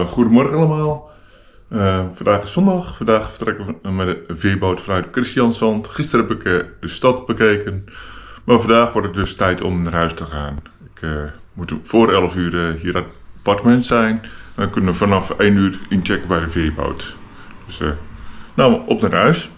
Goedemorgen allemaal. Vandaag is zondag. Vandaag vertrekken we met een veerboot vanuit Christiansand. Gisteren heb ik de stad bekeken. Maar vandaag wordt het dus tijd om naar huis te gaan. Ik moet voor 11 uur hier aan het appartement zijn. En dan kunnen we vanaf 1 uur inchecken bij de veerboot. Dus op naar huis.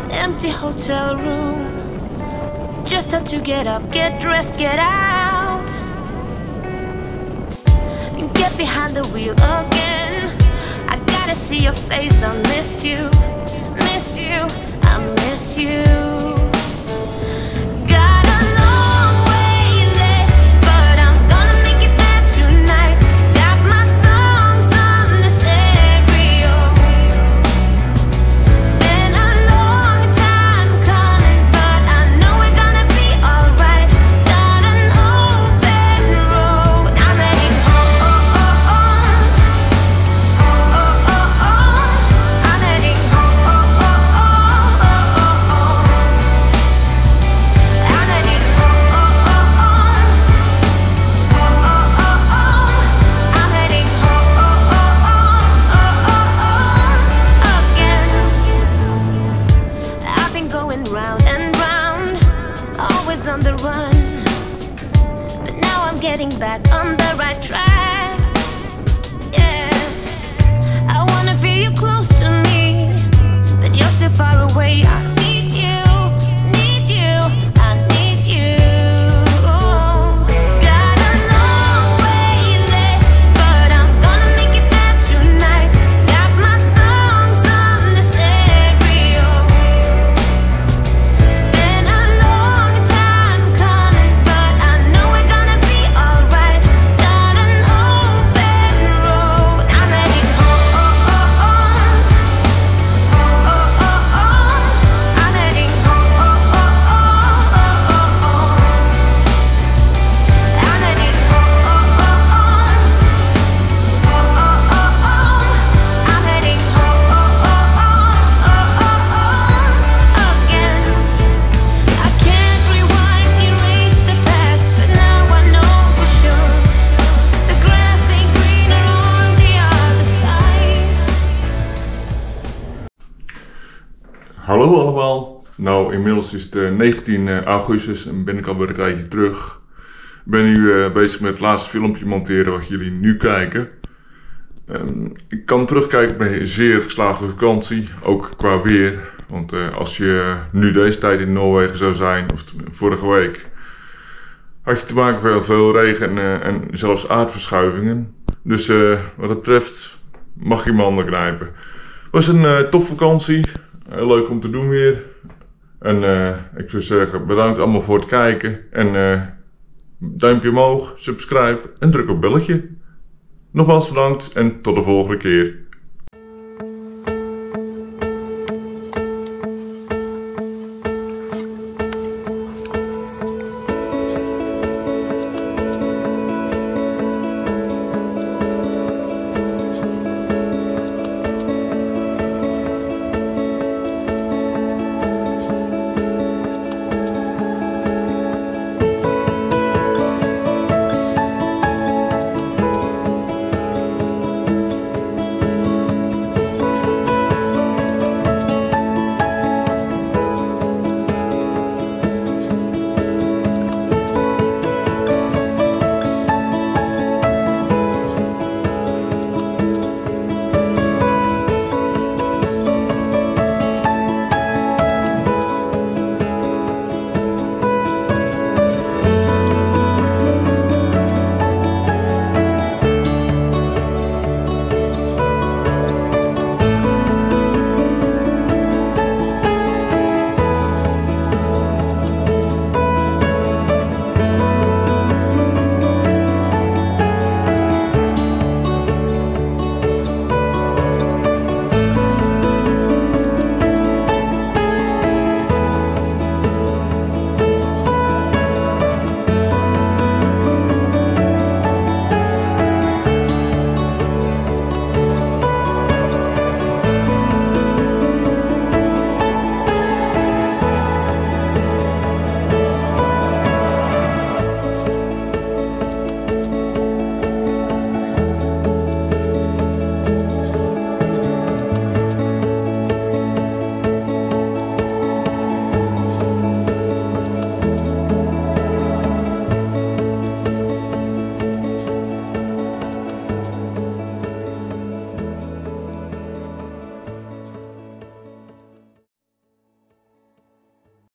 Empty hotel room. Just had to get up, get dressed, get out, and get behind the wheel again. I gotta see your face, I miss you, I miss you. Got a long way left, but I'm gonna make it there tonight. Got my songs on the stereo. It's been a long time coming, but I know we're gonna be alright. Got an open road, I'm heading home. I'm heading home. Hallo allemaal. Nou, inmiddels is het 19 augustus en ben ik alweer een tijdje terug. Ik ben nu bezig met het laatste filmpje monteren wat jullie nu kijken. Ik kan terugkijken op een zeer geslaagde vakantie, ook qua weer. Want als je nu deze tijd in Noorwegen zou zijn, of vorige week, had je te maken met veel regen en zelfs aardverschuivingen. Dus wat dat betreft mag je mijn handen knijpen. Het was een tof vakantie, heel leuk om te doen weer. En ik zou zeggen, bedankt allemaal voor het kijken. En duimpje omhoog, subscribe en druk op belletje. Nogmaals bedankt en tot de volgende keer.